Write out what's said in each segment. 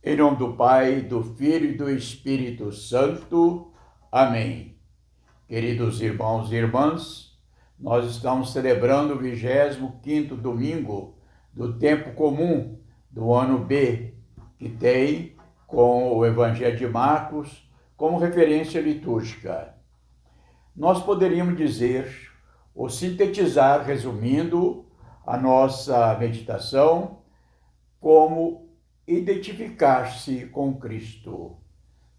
Em nome do Pai, do Filho e do Espírito Santo. Amém. Queridos irmãos e irmãs, nós estamos celebrando o 25º domingo do tempo comum do ano B, que tem com o Evangelho de Marcos como referência litúrgica. Nós poderíamos dizer, ou sintetizar, resumindo a nossa meditação, como identificar-se com Cristo,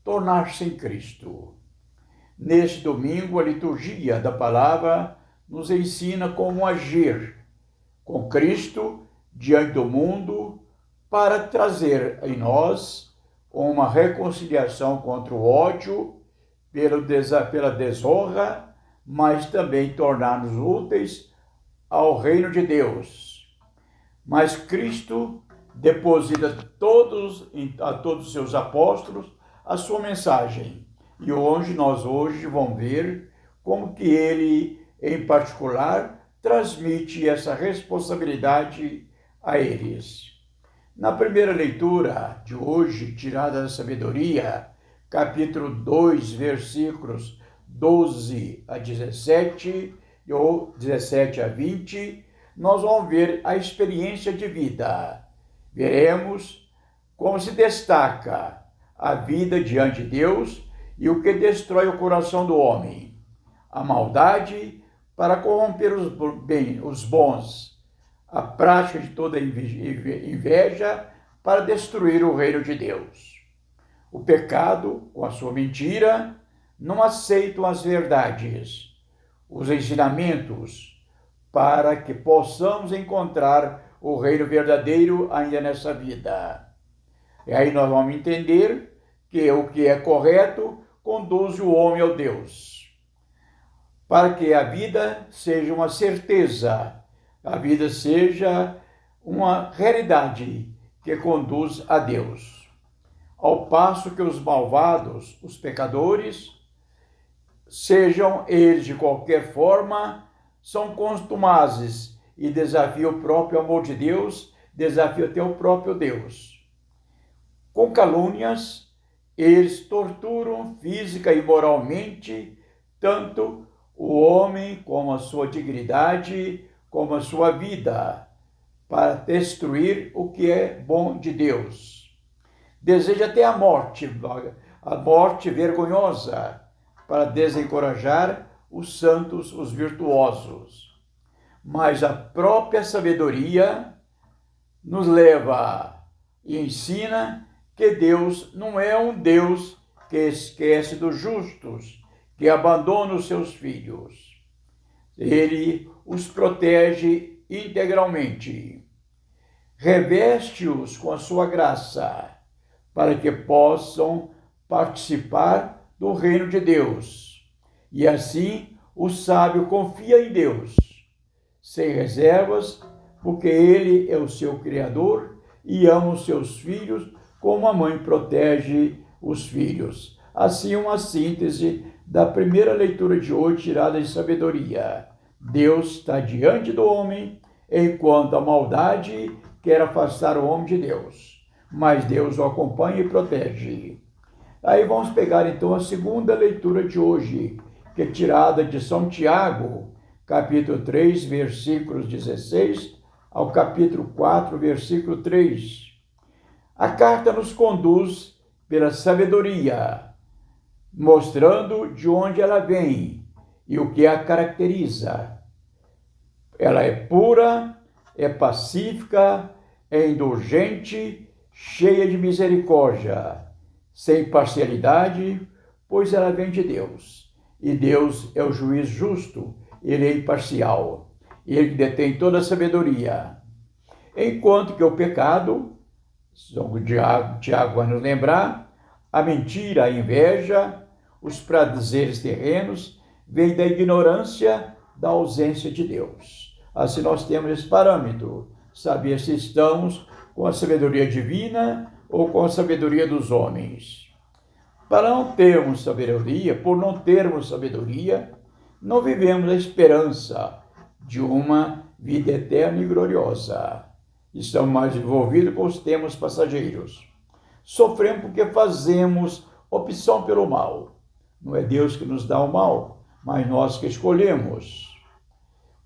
tornar-se em Cristo. Neste domingo, a liturgia da palavra nos ensina como agir com Cristo diante do mundo para trazer em nós uma reconciliação contra o ódio, pela desonra, mas também tornar-nos úteis ao reino de Deus. Mas Cristo deposita a todos os seus apóstolos a sua mensagem. E nós hoje vamos ver como que ele, em particular, transmite essa responsabilidade a eles. Na primeira leitura de hoje, tirada da Sabedoria, capítulo 2, versículos 12 a 17, ou 17 a 20, nós vamos ver a experiência de vida. Veremos como se destaca a vida diante de Deus e o que destrói o coração do homem. A maldade para corromper os bons, a prática de toda inveja para destruir o reino de Deus. O pecado, com a sua mentira, não aceitam as verdades, os ensinamentos, para que possamos encontrar o reino verdadeiro ainda nessa vida. E aí nós vamos entender que o que é correto conduz o homem ao Deus. Para que a vida seja uma certeza, a vida seja uma realidade que conduz a Deus. Ao passo que os malvados, os pecadores, sejam eles de qualquer forma, são contumazes e desafiam o próprio amor de Deus, desafiam até o próprio Deus. Com calúnias, eles torturam física e moralmente tanto o homem como a sua dignidade, como a sua vida, para destruir o que é bom de Deus. Deseja até a morte vergonhosa, para desencorajar os santos, os virtuosos. Mas a própria sabedoria nos leva e ensina que Deus não é um Deus que esquece dos justos, que abandona os seus filhos. Ele os protege integralmente. Reveste-os com a sua graça, para que possam participar do reino de Deus. E assim o sábio confia em Deus, sem reservas, porque ele é o seu Criador e ama os seus filhos como a mãe protege os filhos. Assim, uma síntese da primeira leitura de hoje, tirada de Sabedoria. Deus está diante do homem, enquanto a maldade quer afastar o homem de Deus. Mas Deus o acompanha e protege. Aí vamos pegar então a segunda leitura de hoje, que é tirada de São Tiago, capítulo 3, versículos 16 ao capítulo 4, versículo 3. A carta nos conduz pela sabedoria, mostrando de onde ela vem e o que a caracteriza. Ela é pura, é pacífica, é indulgente, cheia de misericórdia, sem parcialidade, pois ela vem de Deus. E Deus é o juiz justo, ele é imparcial, ele detém toda a sabedoria. Enquanto que o pecado, Tiago vai nos lembrar, a mentira, a inveja, os prazeres terrenos, vem da ignorância, da ausência de Deus. Assim nós temos esse parâmetro, saber se estamos com a sabedoria divina ou com a sabedoria dos homens. Para não termos sabedoria, por não termos sabedoria, não vivemos a esperança de uma vida eterna e gloriosa. Estamos mais envolvidos com os temas passageiros. Sofremos porque fazemos opção pelo mal. Não é Deus que nos dá o mal, mas nós que escolhemos.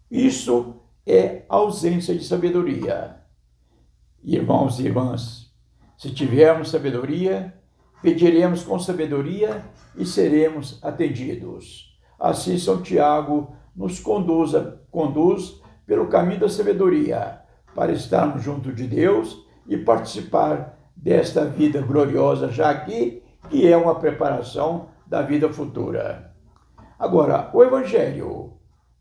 Isso é ausência de sabedoria. Irmãos e irmãs, se tivermos sabedoria, pediremos com sabedoria e seremos atendidos. Assim, São Tiago nos conduz pelo caminho da sabedoria, para estarmos junto de Deus e participar desta vida gloriosa já aqui, que é uma preparação da vida futura. Agora, o Evangelho,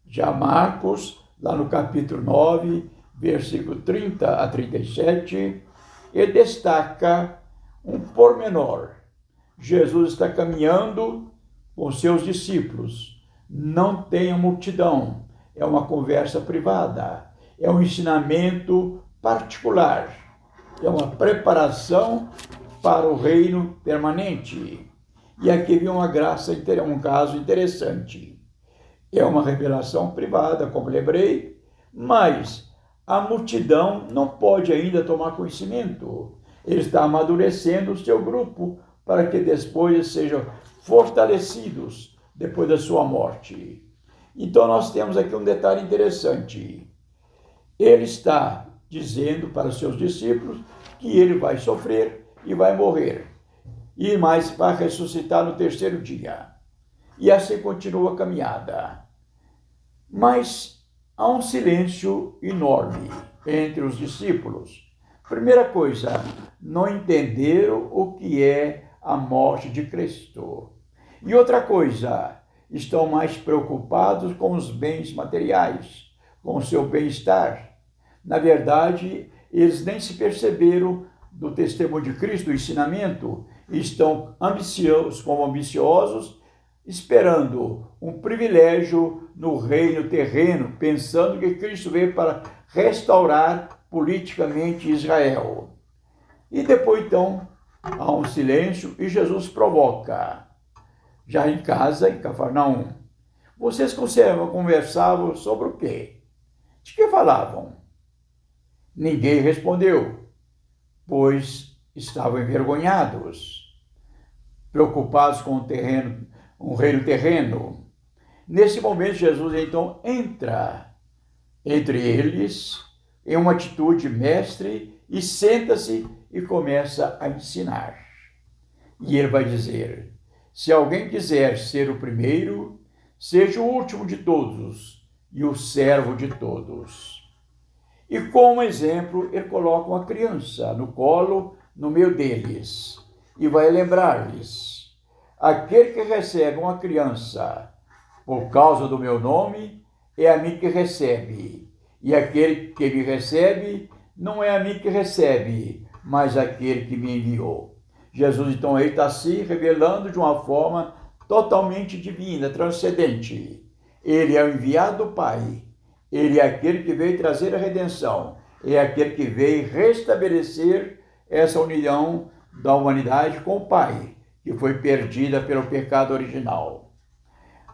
já Marcos, lá no capítulo 9, versículo 30 a 37, ele destaca um pormenor. Jesus está caminhando com seus discípulos. Não tem multidão, é uma conversa privada, é um ensinamento particular, é uma preparação para o reino permanente. E aqui vem uma graça, um caso interessante. É uma revelação privada, como lembrei, mas a multidão não pode ainda tomar conhecimento. Ele está amadurecendo o seu grupo para que depois sejam fortalecidos depois da sua morte. Então nós temos aqui um detalhe interessante. Ele está dizendo para os seus discípulos que ele vai sofrer e vai morrer, e mais vai ressuscitar no terceiro dia. E assim continua a caminhada. Mas há um silêncio enorme entre os discípulos. Primeira coisa, não entenderam o que é a morte de Cristo. E outra coisa, estão mais preocupados com os bens materiais, com o seu bem-estar. Na verdade, eles nem se perceberam do testemunho de Cristo, do ensinamento, e estão ambiciosos, esperando um privilégio no reino terreno, pensando que Cristo veio para restaurar politicamente Israel. E depois, então, há um silêncio e Jesus provoca. Já em casa, em Cafarnaum, vocês conversavam sobre o quê? De que falavam? Ninguém respondeu, pois estavam envergonhados, preocupados com um reino terreno. Nesse momento, Jesus então entra entre eles em uma atitude mestre e senta-se e começa a ensinar. E ele vai dizer: se alguém quiser ser o primeiro, seja o último de todos e o servo de todos. E como exemplo, ele coloca uma criança no colo, no meio deles, e vai lembrar-lhes: aquele que recebe uma criança por causa do meu nome, é a mim que recebe. E aquele que me recebe, não é a mim que recebe, mas aquele que me enviou. Jesus, então, aí está se revelando de uma forma totalmente divina, transcendente. Ele é o enviado do Pai. Ele é aquele que veio trazer a redenção. É aquele que veio restabelecer essa união da humanidade com o Pai, que foi perdida pelo pecado original.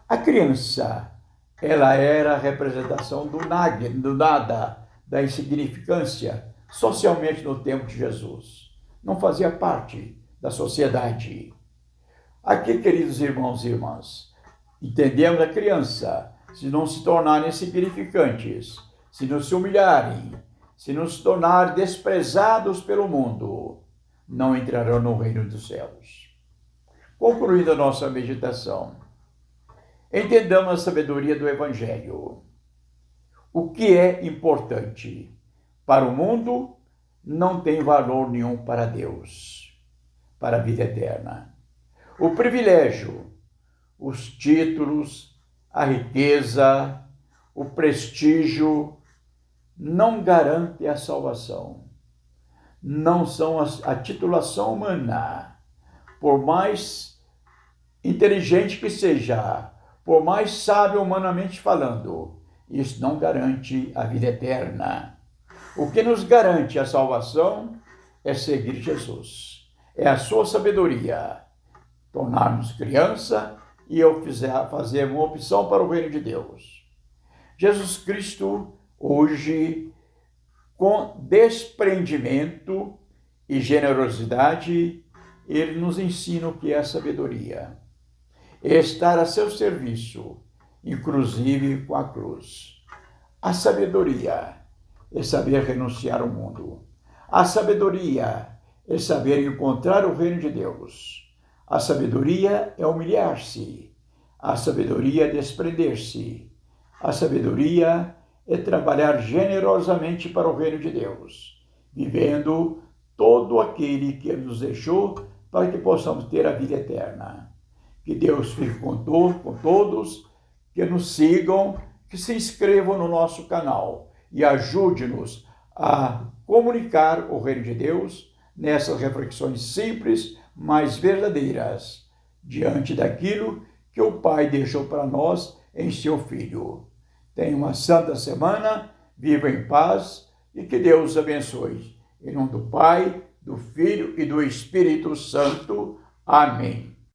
A criança, ela era a representação do nada, da insignificância, socialmente no tempo de Jesus. Não fazia parte da sociedade. Aqui, queridos irmãos e irmãs, entendemos a criança, se não se tornarem insignificantes, se não se humilharem, se não se tornarem desprezados pelo mundo, não entrarão no reino dos céus. Concluindo a nossa meditação, entendamos a sabedoria do Evangelho. O que é importante para o mundo não tem valor nenhum para Deus, para a vida eterna. O privilégio, os títulos, a riqueza, o prestígio não garantem a salvação. Não são a titulação humana. Por mais inteligente que seja, por mais sábio humanamente falando, isso não garante a vida eterna. O que nos garante a salvação é seguir Jesus. É a sua sabedoria. Tornarmos criança e eu fazer uma opção para o reino de Deus. Jesus Cristo, hoje, com desprendimento e generosidade, ele nos ensina o que é sabedoria. Estar a seu serviço, inclusive com a cruz. A sabedoria é saber renunciar ao mundo. A sabedoria é saber encontrar o reino de Deus. A sabedoria é humilhar-se. A sabedoria é desprender-se. A sabedoria é trabalhar generosamente para o reino de Deus, vivendo todo aquele que Ele nos deixou para que possamos ter a vida eterna. Que Deus fique com todos, que nos sigam, que se inscrevam no nosso canal e ajude-nos a comunicar o reino de Deus nessas reflexões simples, mas verdadeiras, diante daquilo que o Pai deixou para nós em seu Filho. Tenha uma santa semana, viva em paz e que Deus abençoe. Em nome do Pai, do Filho e do Espírito Santo. Amém.